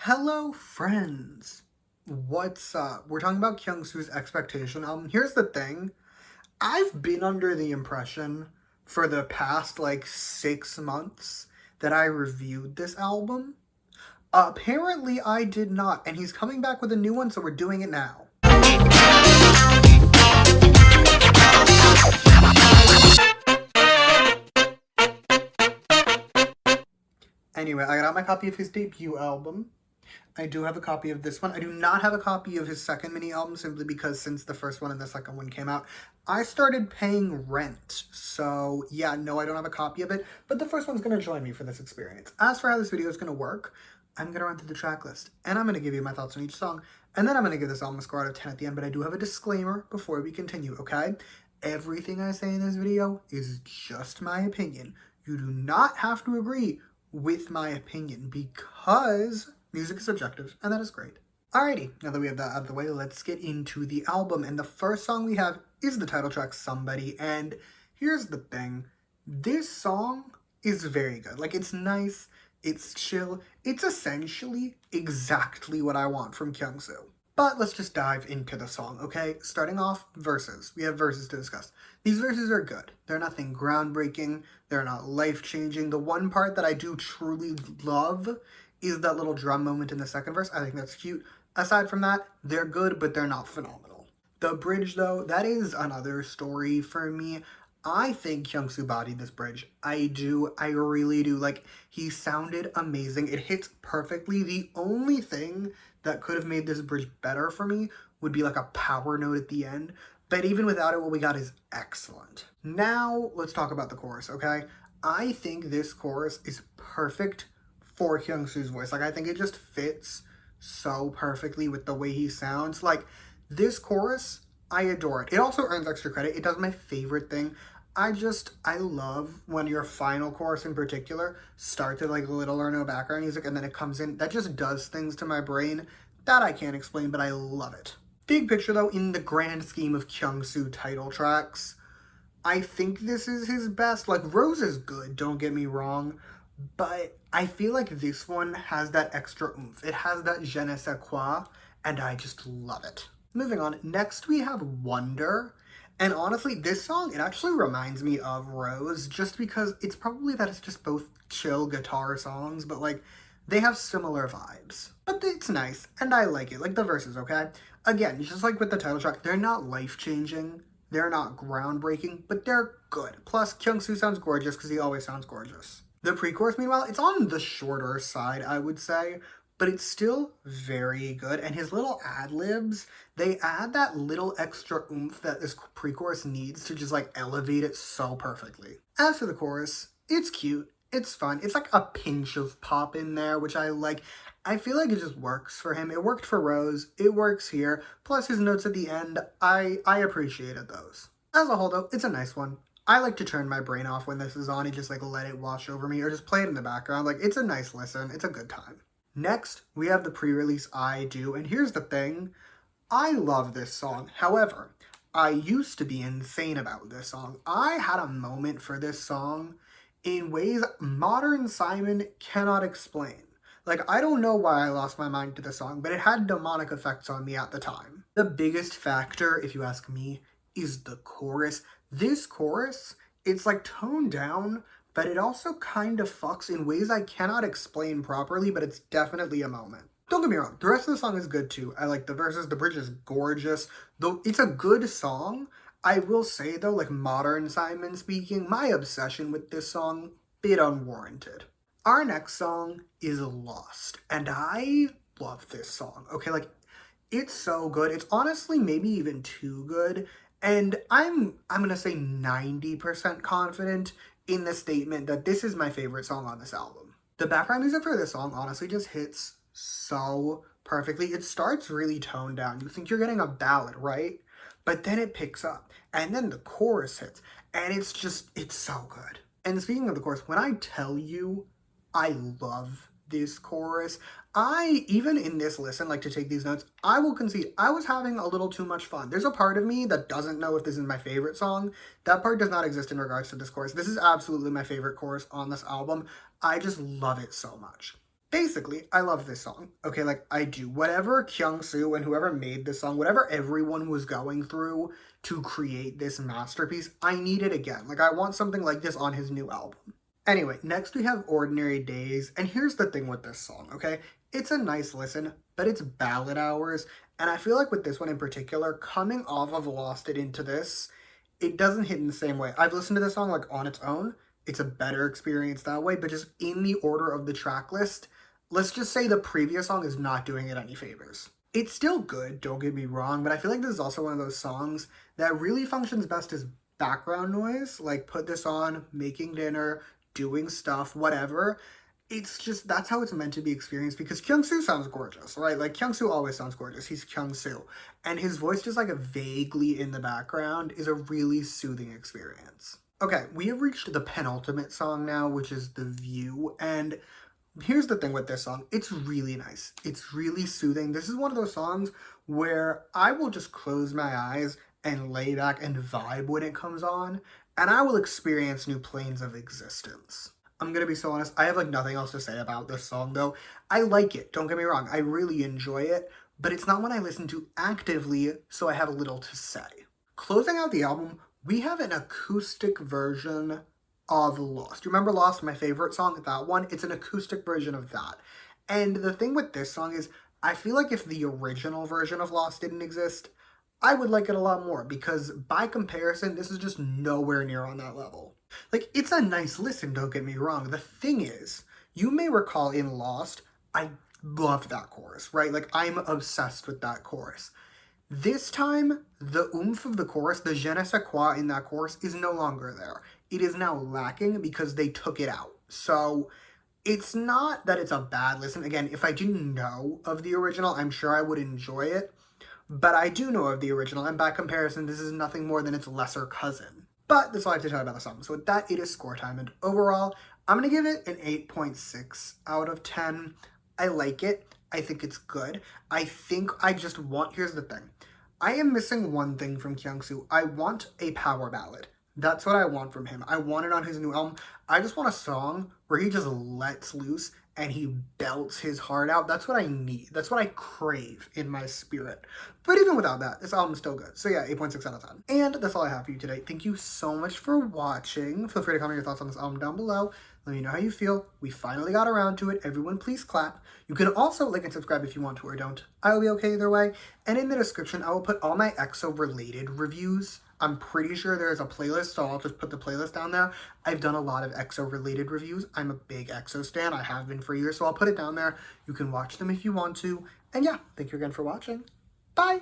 Hello, friends. What's up? We're talking about Kyungsu's Expectation album. Here's the thing. I've been under the impression for the past, 6 months that I reviewed this album. Apparently, I did not, and he's coming back with a new one, so we're doing it now. Anyway, I got out my copy of his debut album. I do have a copy of this one. I do not have a copy of his second mini album simply because since the first one and the second one came out, I started paying rent. So yeah, no, I don't have a copy of it, but the first one's going to join me for this experience. As for how this video is going to work, I'm going to run through the track list and I'm going to give you my thoughts on each song. And then I'm going to give this album a score out of 10 at the end, but I do have a disclaimer before we continue, okay? Everything I say in this video is just my opinion. You do not have to agree with my opinion because music is subjective, and that is great. Alrighty, now that we have that out of the way, let's get into the album. And the first song we have is the title track, Somebody. And here's the thing. This song is very good. Like, it's nice, it's chill. It's essentially exactly what I want from Kyungsu. But let's just dive into the song, okay? Starting off, verses. We have verses to discuss. These verses are good. They're nothing groundbreaking. They're not life-changing. The one part that I do truly love is that little drum moment in the second verse. I think that's cute. Aside from that, they're good, but they're not phenomenal. The bridge, though, that is another story for me. I think Kyungsu bodied this bridge. I do. I really do. Like, he sounded amazing. It hits perfectly. The only thing that could have made this bridge better for me would be like a power note at the end. But even without it, what we got is excellent. Now, let's talk about the chorus, okay? I think this chorus is perfect for Kyungsu's voice. Like, I think it just fits so perfectly with the way he sounds. Like, this chorus, I adore it. It also earns extra credit. It does my favorite thing. I love when your final chorus in particular starts with like little or no background music and then it comes in. That just does things to my brain that I can't explain, but I love it. Big picture though, in the grand scheme of Kyungsu title tracks, I think this is his best. Like, Rose is good, don't get me wrong, but I feel like this one has that extra oomph. It has that je ne sais quoi, and I just love it. Moving on, next we have Wonder. And honestly, this song, it actually reminds me of Rose, just because it's probably that it's just both chill guitar songs, but like, they have similar vibes. But it's nice, and I like it. Like, the verses, okay? Again, just like with the title track, they're not life-changing, they're not groundbreaking, but they're good. Plus, Kyungsu sounds gorgeous because he always sounds gorgeous. The pre-chorus, meanwhile, it's on the shorter side, I would say, but it's still very good. And his little ad-libs, they add that little extra oomph that this pre-chorus needs to just like elevate it so perfectly. As for the chorus, it's cute, it's fun, it's like a pinch of pop in there, which I like. I feel like it just works for him. It worked for Rose, it works here, plus his notes at the end, I appreciated those. As a whole though, it's a nice one. I like to turn my brain off when this is on and just like let it wash over me or just play it in the background. Like, it's a nice listen, it's a good time. Next, we have the pre-release I Do, and here's the thing, I love this song. However, I used to be insane about this song. I had a moment for this song in ways modern Simon cannot explain. Like, I don't know why I lost my mind to the song, but it had demonic effects on me at the time. The biggest factor, if you ask me, is the chorus. This chorus, it's like toned down, but it also kind of fucks in ways I cannot explain properly, but it's definitely a moment. Don't get me wrong, the rest of the song is good too. I like the verses, the bridge is gorgeous. Though it's a good song, I will say though, like modern Simon speaking, my obsession with this song, bit unwarranted. Our next song is Lost, and I love this song, okay? Like, it's so good. It's honestly maybe even too good, and I'm gonna say 90% confident in the statement that this is my favorite song on this album. The background music for this song honestly just hits so perfectly. It starts really toned down. You think you're getting a ballad, right? But then it picks up, and then the chorus hits, and it's so good. And speaking of the chorus, when I tell you I love this chorus, even in this listen, like to take these notes, I will concede I was having a little too much fun. There's a part of me that doesn't know if this is my favorite song. That part does not exist in regards to this chorus. This is absolutely my favorite chorus on this album. I just love it so much. Basically, I love this song. Okay, like I do. Whatever Kyung-soo and whoever made this song, whatever everyone was going through to create this masterpiece, I need it again. Like I want something like this on his new album. Anyway, next we have Ordinary Days, and here's the thing with this song, okay? It's a nice listen, but it's ballad hours, and I feel like with this one in particular, coming off of Lost It into this, it doesn't hit in the same way. I've listened to this song like on its own. It's a better experience that way, but just in the order of the track list, let's just say the previous song is not doing it any favors. It's still good, don't get me wrong, but I feel like this is also one of those songs that really functions best as background noise. Like put this on, making dinner, doing stuff, whatever. It's just, that's how it's meant to be experienced because Kyung-soo sounds gorgeous, right? Like Kyung-soo always sounds gorgeous. He's Kyung-soo. And his voice just like vaguely in the background is a really soothing experience. Okay, we have reached the penultimate song now, which is The View, and here's the thing with this song. It's really nice. It's really soothing. This is one of those songs where I will just close my eyes and lay back and vibe when it comes on, and I will experience new planes of existence. I'm gonna be so honest, I have like nothing else to say about this song though. I like it, don't get me wrong, I really enjoy it, but it's not one I listen to actively, so I have little to say. Closing out the album, we have an acoustic version of Lost. You remember Lost, my favorite song? That one? It's an acoustic version of that. And the thing with this song is, I feel like if the original version of Lost didn't exist, I would like it a lot more because by comparison, this is just nowhere near on that level. Like, it's a nice listen, don't get me wrong. The thing is, you may recall in Lost, I loved that chorus, right? Like, I'm obsessed with that chorus. This time, the oomph of the chorus, the je ne sais quoi in that chorus is no longer there. It is now lacking because they took it out. So, it's not that it's a bad listen. Again, if I didn't know of the original, I'm sure I would enjoy it. But I do know of the original, and by comparison, this is nothing more than its lesser cousin. But that's all I have to tell you about the song. So with that, it is score time. And overall, I'm going to give it an 8.6 out of 10. I like it. I think it's good. I think I just want... Here's the thing. I am missing one thing from Kyung-soo. I want a power ballad. That's what I want from him. I want it on his new album. I just want a song where he just lets loose and he belts his heart out. That's what I need. That's what I crave in my spirit. But even without that, this album is still good. So yeah, 8.6 out of 10. And that's all I have for you today. Thank you so much for watching. Feel free to comment your thoughts on this album down below. Let me know how you feel. We finally got around to it. Everyone please clap. You can also like and subscribe if you want to or don't. I'll be okay either way. And in the description, I will put all my EXO-related reviews. I'm pretty sure there's a playlist, so I'll just put the playlist down there. I've done a lot of EXO-related reviews. I'm a big EXO stan. I have been for years, so I'll put it down there. You can watch them if you want to. And yeah, thank you again for watching. Bye!